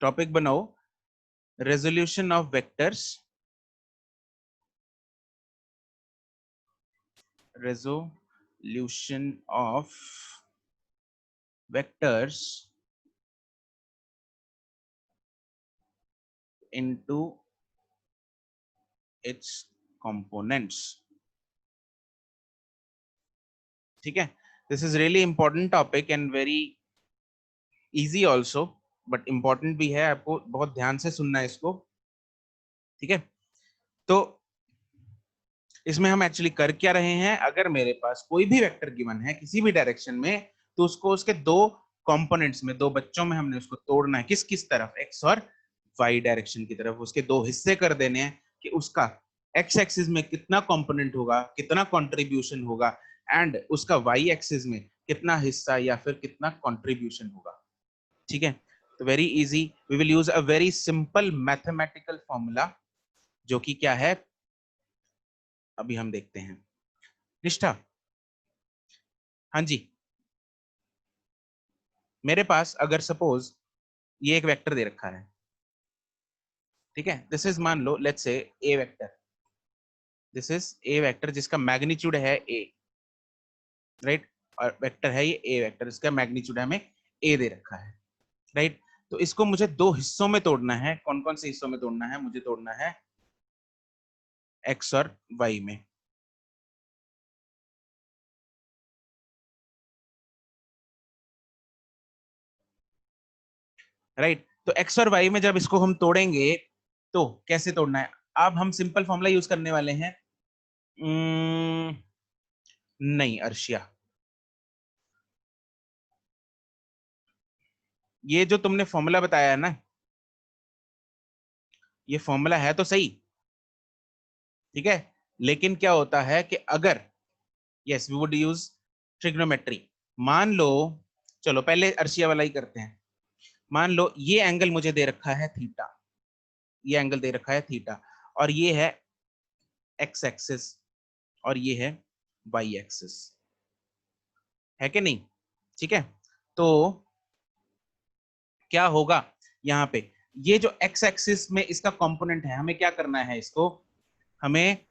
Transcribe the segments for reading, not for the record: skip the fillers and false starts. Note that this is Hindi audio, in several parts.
टॉपिक बनाओ, resolution of vectors, resolution of vectors into its components. ठीक है, this is really important topic and very easy also, but important भी है, आपको बहुत ध्यान से सुनना है इसको। ठीक है, तो इसमें हम एक्चुअली कर क्या रहे हैं, अगर मेरे पास कोई भी वेक्टर गिवन है किसी भी डायरेक्शन में, तो उसको उसके दो कंपोनेंट्स में, दो बच्चों में हमने उसको तोड़ना है। किस किस तरफ, एक्स और वाई डायरेक्शन की तरफ। उसके दो हिस्से कर देने हैं कि उसका एक्स एक्सिस में कितना कंपोनेंट होगा, कितना कंट्रीब्यूशन होगा, एंड उसका वाई एक्सिस में कितना हिस्सा या फिर कितना कंट्रीब्यूशन होगा। ठीक है, तो very easy, we will use a very simple mathematical formula, जो कि क्या है अभी हम देखते हैं। निष्ठा, हाँ जी, मेरे पास अगर सपोज ये एक वेक्टर दे रखा है, ठीक है, दिस इज, मान लो let's say a vector, this is a vector जिसका मैग्नीट्यूड है ए, राइट, और वेक्टर है ये ए वेक्टर, इसका मैग्नीट्यूड हमें ए दे रखा है, राइट। तो इसको मुझे दो हिस्सों में तोड़ना है। कौन कौन से हिस्सों में तोड़ना है, मुझे तोड़ना है एक्स और वाई में। राइट, तो एक्स और वाई में जब इसको हम तोड़ेंगे तो कैसे तोड़ना है, अब हम सिंपल फॉर्मूला यूज करने वाले हैं। नहीं अर्शिया, ये जो तुमने फॉर्मूला बताया है ना, ये फॉर्मूला है तो सही, ठीक है, लेकिन क्या होता है कि अगर, yes we would use trigonometry. मान लो, चलो पहले अर्शिया वाला ही करते हैं। मान लो ये एंगल मुझे दे रखा है थीटा, ये एंगल दे रखा है थीटा, और ये है एक्स एक्सिस और ये है वाई एक्सिस, है कि नहीं? ठीक है, तो क्या होगा यहाँ पे, ये जो एक्स एक्सिस में इसका कंपोनेंट है, हमें क्या करना है, इसको हमें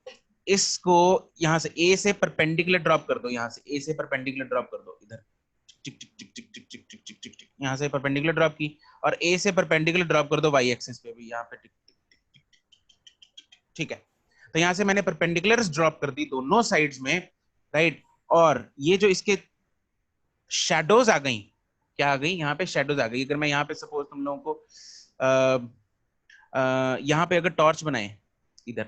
इसको यहां से ए से परपेंडिकुलर ड्रॉप कर दो, यहां से ए से परपेंडिकुलर ड्रॉप कर दो, इधर टिक टिक टिक टिक टिक टिक टिक टिक टिक टिक, यहां से परपेंडिकुलर ड्रॉप की, और ए से परपेंडिकुलर ड्रॉप कर दो वाई एक्सिस पे भी, यहां पे टिक टिक टिक टिक, ठीक है। तो यहां से मैंने परपेंडिकुलर्स ड्रॉप कर दी दोनों साइड्स में, राइट, और ये जो इसके शैडोज आ गई, क्या आ गई, यहाँ पे शैडोज आ गई। अगर मैं यहाँ पे सपोज तुम लोगों को यहाँ पे अगर टॉर्च बनाए इधर,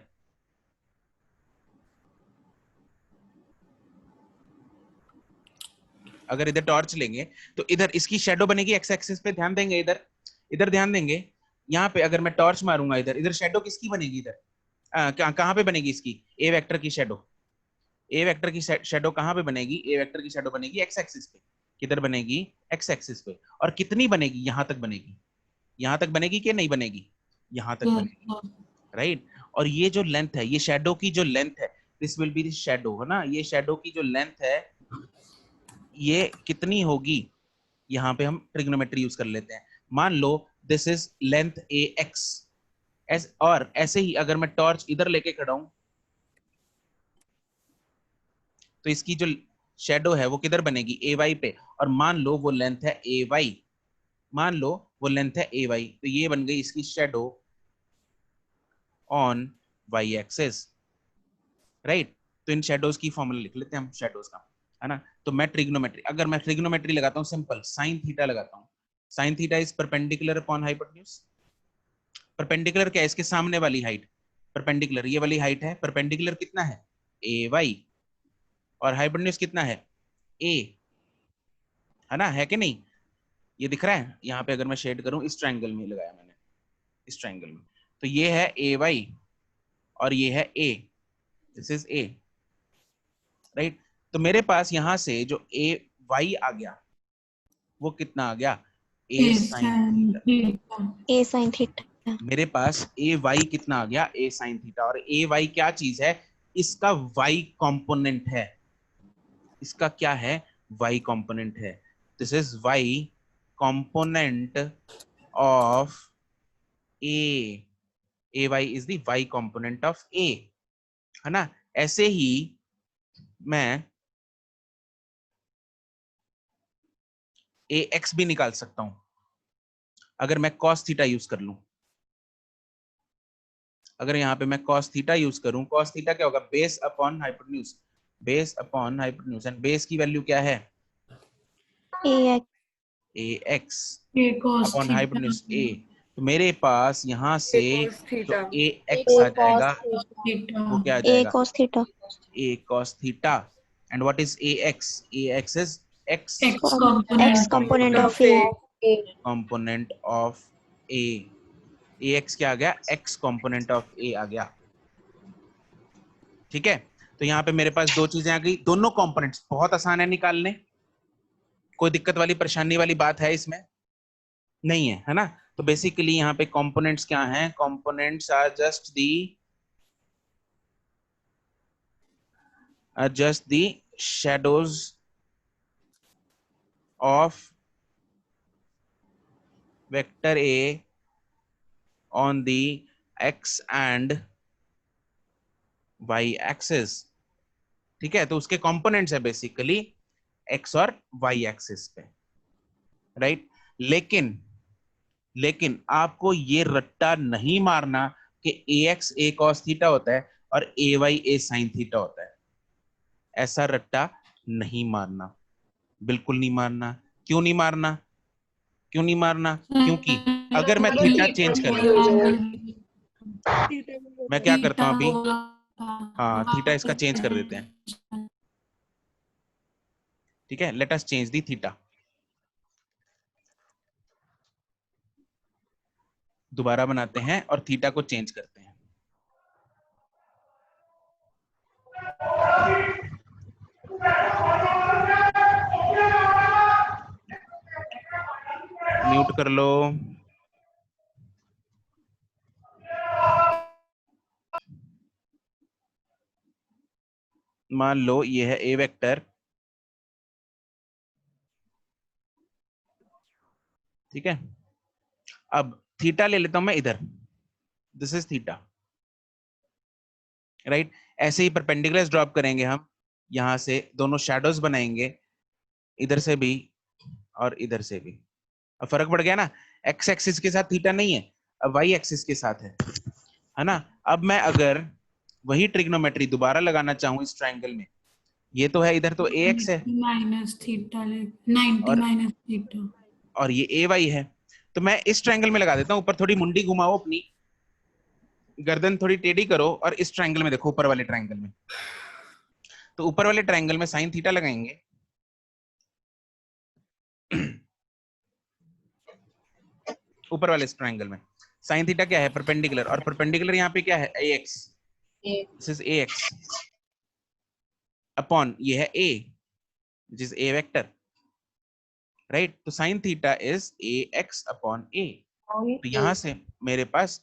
अगर इधर टॉर्च लेंगे तो इधर इसकी शेडो बनेगी एक्स एक्सिस पे, ध्यान देंगे इधर, इधर ध्यान देंगे, यहाँ पे अगर मैं टॉर्च मारूंगा इधर, इधर शेडो किसकी बनेगी, इधर कहाँ पे बनेगी इसकी, ए वेक्टर की शेडो, ए वेक्टर की शेडो कहाँ पे बनेगी, ए वेक्टर की शेडो बनेगी एक्स एक्सिस पे। किधर बनेगी, एक्स एक्सिस पे, और कितनी बनेगी, यहां तक बनेगी, यहां तक बनेगी कि नहीं बनेगी, यहां तक बनेगी, राइट। और ये जो लेंथ है, ये शेडो की जो लेंथ है, this will be the shadow, है ना, ये शेडो की जो लेंथ है ये कितनी होगी, यहाँ पे हम ट्रिग्नोमेट्री यूज कर लेते हैं। मान लो this is length A X, और ऐसे ही अगर मैं टॉर्च इधर लेके खड़ा हूं तो इसकी जो शेडो है वो किधर बनेगी, ए वाई पे, और मान लो वो लेंथ है ए वाई, मान लो वो लेंथ है ए वाई, तो ये बन गई इसकी shadow on Y axis, right. तो इन शेडोज की फॉर्मूला लिख लेते हैं हम शेडोज का, है ना। तो मैं ट्रिग्नोमेट्री, अगर मैं ट्रिग्नोमेट्री लगाता हूँ सिंपल साइन थीटा लगाता हूँ, sign theta is perpendicular upon hypotenuse. Perpendicular क्या है, इसके सामने वाली हाइट, परपेंडिकुलर ये वाली हाइट है, परपेंडिकुलर कितना है, ए वाई, और हाइपोटेन्यूज कितना है, ए, है ना, है कि नहीं, ये दिख रहा है यहाँ पे, अगर मैं शेड करूं, इस ट्रायंगल में लगाया मैंने, इस ट्रायंगल में, तो ये है ए वाई और ये है ए, दिस इज ए, राइट। तो मेरे पास यहां से जो ए वाई आ गया वो कितना आ गया, ए साइन थीटा, ए साइन थीटा, मेरे पास ए वाई कितना आ गया, ए साइन थीटा। और ए वाई क्या चीज है, इसका वाई कंपोनेंट है, इसका क्या है, वाई कंपोनेंट है, this is Y component of a, ay is the y component of a, है ना। ऐसे ही मैं ax भी निकाल सकता हूं अगर मैं cos थीटा यूज कर लूं। अगर यहाँ पे मैं cos थीटा यूज करूं, cos थीटा क्या होगा, base upon hypotenuse, base upon hypotenuse, and base की वैल्यू क्या है, ax अपॉन हाइपोटेन्यूज a। तो मेरे पास यहाँ से जो ax आ जाएगा वो क्या आ जाएगा, a cos theta, and what is ax, ax is x component of a, ax क्या आ गया, x component of a आ गया। ठीक है, तो यहाँ पे मेरे पास दो चीजें आ गई, दोनों कंपोनेंट्स बहुत आसान है निकालने, कोई दिक्कत वाली परेशानी वाली बात है इसमें नहीं है, है ना। तो बेसिकली यहाँ पे कंपोनेंट्स क्या हैं, components are just the shadows of vector a on the x and y axis। ठीक है, तो उसके कंपोनेंट्स है बेसिकली x और y एक्सिस पे, राइट। लेकिन आपको ये रट्टा नहीं मारना कि ax a cos थीटा होता है और ay a sin थीटा होता है, ऐसा रट्टा नहीं मारना, बिल्कुल नहीं मारना। क्यों नहीं मारना, क्यों नहीं मारना, क्योंकि अगर मैं थीटा चेंज कर लूं, मैं क्या करता हूं अभी, हाँ थीटा इसका चेंज कर देते हैं, ठीक है, let us change the theta. दोबारा बनाते हैं और थीटा को चेंज करते हैं। म्यूट कर लो। मान लो ये है ए वेक्टर, ठीक है। अब थीटा ले लेता हूं मैं इधर, दिस इज थीटा, राइट। ऐसे ही परपेंडिकुलर ड्रॉप करेंगे हम, यहां से दोनों शैडोज बनाएंगे, इधर से भी और इधर से भी। अब फर्क पड़ गया ना, एक्स एक्सिस के साथ थीटा नहीं है, अब वाई एक्सिस के साथ है ना। अब मैं अगर वही ट्रिग्नोमेट्री दोबारा लगाना चाहूं इस ट्रायंगल में, ये तो है, इधर तो ए एक्स है माइनस थीटा, 90 माइनस थीटा, और ये ए वाई है, तो मैं इस ट्रायंगल में लगा देता हूं। ऊपर थोड़ी मुंडी घुमाओ अपनी, गर्दन थोड़ी टेढ़ी करो और इस ट्रायंगल में देखो, ऊपर वाले ट्रायंगल में। तो ऊपर वाले ट्रायंगल में साइन थीटा लगाएंगे, ऊपर वाले इस ट्रायंगल में साइन थीटा क्या है, परपेंडिकुलर, और परपेंडिकुलर यहाँ पे क्या है, A X, this is A X upon ये है A, which is a vector, right. तो sine theta is A X upon A, तो यहां से मेरे पास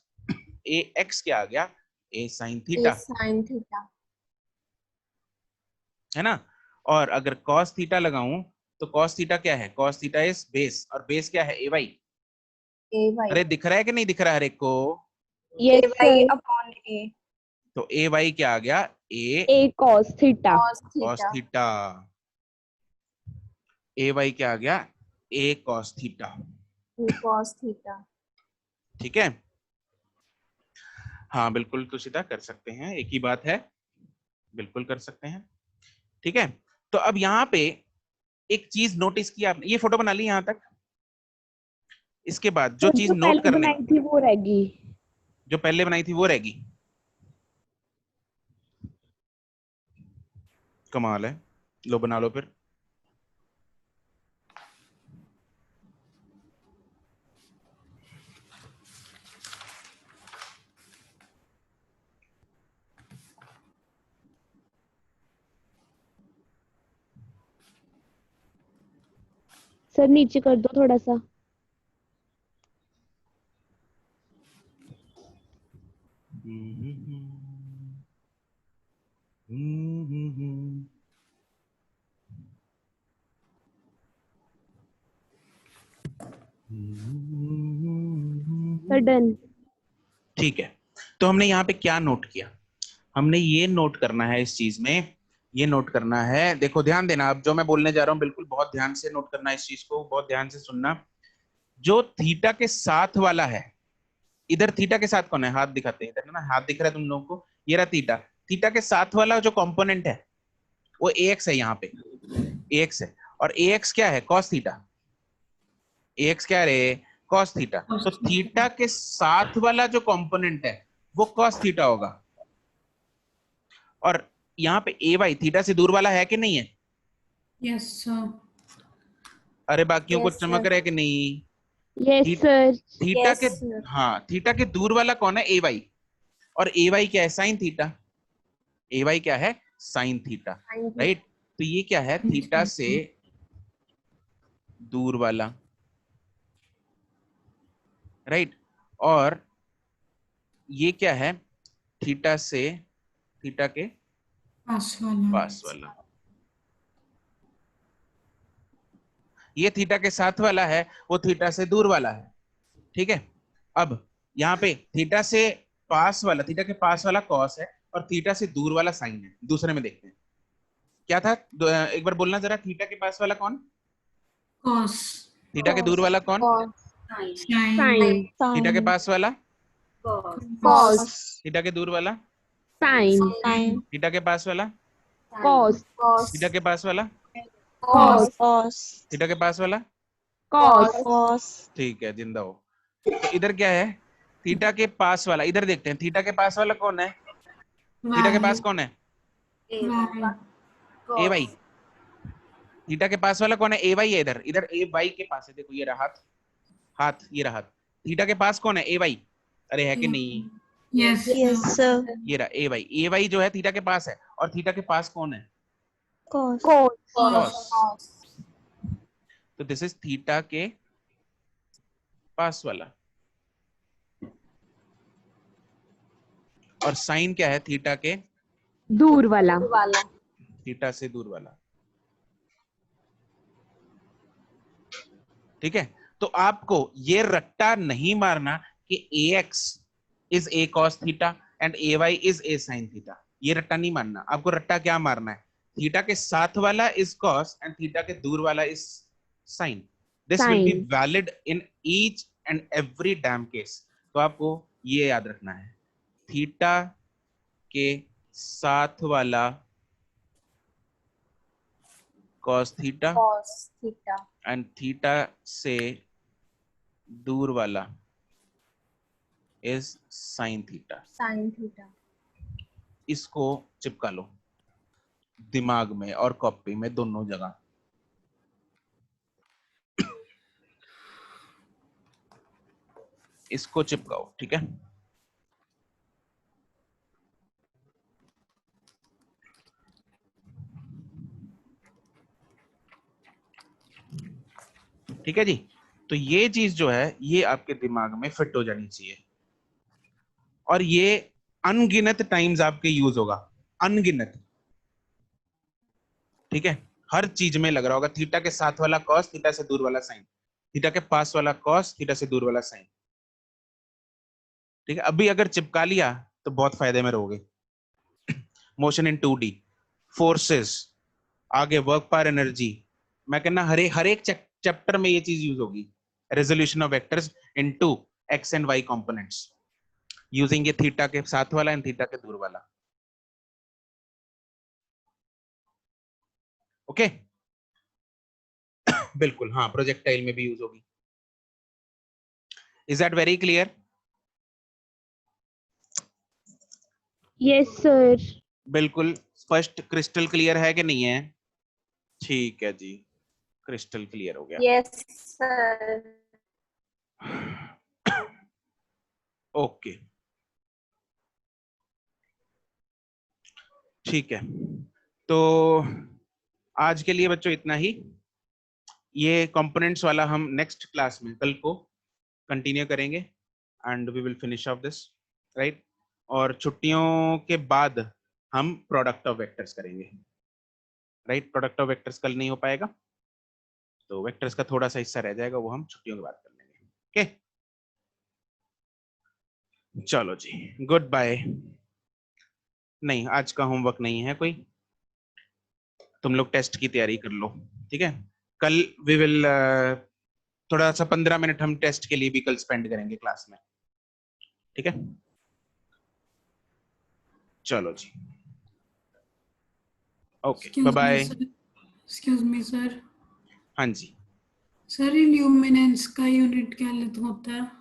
ए एक्स क्या आ गया, ए साइन थीटा, है ना। और अगर cos थीटा लगाऊं तो cos थीटा क्या है, cos थीटा इज बेस, और बेस क्या है, ए वाई। अरे दिख रहा है कि नहीं दिख रहा है हर एक को, तो ए वाई क्या आ गया, ए cos थीटा, cos थीटा, ए वाई क्या आ गया, ए cos थीटा, ठीक है। हाँ बिल्कुल तुषिता कर सकते हैं, एक ही बात है, बिल्कुल कर सकते हैं, ठीक है। तो अब यहाँ पे एक चीज नोटिस की आपने, ये फोटो बना ली यहाँ तक, इसके बाद जो चीज जो नोट पहले करने, बनाई थी वो रहेगी, जो पहले बनाई थी वो रहेगी, कमाल है, लो बना लो फिर। सर नीचे कर दो थोड़ा सा। डन। ठीक है, तो हमने यहाँ पे क्या नोट किया? हमने ये नोट करना है इस चीज में, ये नोट करना है, देखो ध्यान देना, अब जो मैं बोलने जा रहा हूँ बिल्कुल बहुत ध्यान से नोट करना है इस चीज को, बहुत ध्यान से सुनना। जो थीटा के साथ वाला है, इधर थीटा के साथ कौन है? हाथ दिखाते हैं इधर ना, हाथ दिख रहा है तुम लोगों को, ये रहा थीटा। थीटा के साथ वाला जो कंपोनेंट है वो ax है, यहाँ पे ax है, और ax क्या है? cos theta. ax क्या रे? cos theta. तो थीटा के साथ वाला जो कंपोनेंट है वो cos थीटा होगा। और यहाँ पे ए वाई थीटा से दूर वाला है कि नहीं है? Yes sir. अरे बाकियों को Yes, चमक sir. रहा है कि नहीं? यस थी, सर। थीटा Yes, के, sir. हाँ थीटा के दूर वाला कौन है? ए वाई। और ए वाई क्या है? Sine theta. ए वाई क्या है? Sine theta. Thank you. Right, तो ये क्या है? थीटा से दूर वाला, राइट। और ये क्या है? थीटा से, थीटा के पास वाला। पास वाला। ये थीटा के साथ वाला है, वो थीटा से दूर वाला है, ठीक है। अब यहाँ पे थीटा से पास वाला, थीटा के पास वाला कॉस है, और थीटा से दूर वाला साइन है। दूसरे में देखते हैं क्या था, एक बार बोलना जरा, थीटा के पास वाला कौन? कॉस। थीटा के दूर वाला कौन? साइन। साइन। थीटा के पास वाला? कॉस। थीटा के दूर वाला? साइन। थीटा के पास वाला? कॉस। थीटा के पास वाला? कॉस। थीटा के पास वाला? कॉस। ठीक है, जिंदा हो। तो इधर क्या है? थीटा के पास वाला, इधर देखते हैं, थीटा के पास वाला कौन है? थीटा के पास कौन है? ए वाई। थीटा के पास वाला कौन है? ए वाई है। इधर, इधर ए वाई के पास है, देखो ये रहा हाथ, हाथ ये रहा हाथ। थीटा के पास कौन है? ए वाई। अरे है कि नहीं? Yes sir. ये रहा ए वाई। ए वाई जो है थीटा के पास है, और थीटा के पास कौन है? कॉस। कॉस। तो दिस इज थीटा के पास वाला। और साइन क्या है? थीटा के दूर वाला। थीटा से दूर वाला, ठीक है। तो आपको ये रट्टा नहीं मारना कि ax is a cos theta and ay is a sin theta. ये रट्टा नहीं मारना, आपको रट्टा क्या मारना है? थीटा के साथ वाला इज cos एंड थीटा के दूर वाला is sin। This will be Sin. Valid in each and every dam case. तो आपको ये याद रखना है, थीटा के साथ वाला cos थीटा एंड थीटा से दूर वाला इज sin थीटा। इसको चिपका लो दिमाग में और कॉपी में, दोनों जगह। इसको चिपकाओ, ठीक है। ठीक है जी, तो ये चीज जो है ये आपके दिमाग में फिट हो जानी चाहिए, और ये अनगिनत टाइम्स आपके यूज होगा, अनगिनत, ठीक है। हर चीज में लग रहा होगा, थीटा के साथ वाला कॉस, थीटा से दूर वाला साइन, थीटा के पास वाला कॉस, थीटा से दूर वाला साइन, ठीक है। अभी अगर चिपका लिया तो बहुत फायदे में रहोगे। मोशन इन 2D, फोर्सेस, आगे वर्क पावर एनर्जी, मैं कहना हर एक चैप्टर में ये चीज यूज होगी। Resolution of vectors into X and Y components using ये थीटा के साथ वाला एंड थीटा के दूर वाला। ओके बिल्कुल, हाँ प्रोजेक्टाइल में भी यूज होगी। Is that very clear? Yes sir. बिल्कुल स्पष्ट, क्रिस्टल क्लियर है कि नहीं है? ठीक है जी, क्रिस्टल क्लियर हो गया। Yes, sir. ओके ठीक है, तो आज के लिए बच्चों इतना ही। ये कंपोनेंट्स वाला हम नेक्स्ट क्लास में कल को कंटिन्यू करेंगे and we will finish off this, right. और छुट्टियों के बाद हम प्रोडक्ट ऑफ वेक्टर्स करेंगे, राइट। प्रोडक्ट ऑफ वेक्टर्स कल नहीं हो पाएगा, तो वेक्टर्स का थोड़ा सा हिस्सा रह जाएगा, वो हम छुट्टियों के बाद कर लेंगे। ओके चलो जी, गुड बाय। नहीं, आज का होमवर्क नहीं है कोई, तुम लोग टेस्ट की तैयारी कर लो, ठीक है। कल वी विल थोड़ा सा 15 मिनट हम टेस्ट के लिए भी कल स्पेंड करेंगे क्लास में, ठीक है। चलो जी, okay bye bye. Excuse me sir. हाँ जी, सर, इल्यूमिनेंस का यूनिट क्या होता है?